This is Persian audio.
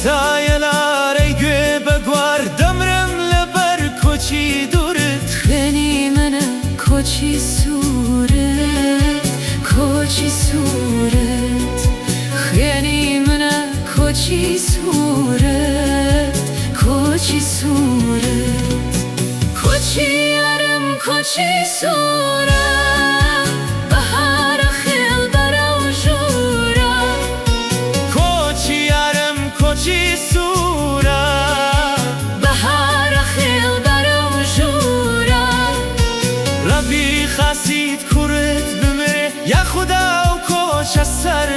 سایلار ای گوی بگوار دمرم لبر کچی دورت خنی من کچی صورت کچی صورت خنی من کچی صورت کچی صورت کچی یارم کچی صورت بهار خیل برا جورا کچی یارم کچی صورت بهار خیل برا جورا ربی خسید کورت بمره یا خدا و کچ از سر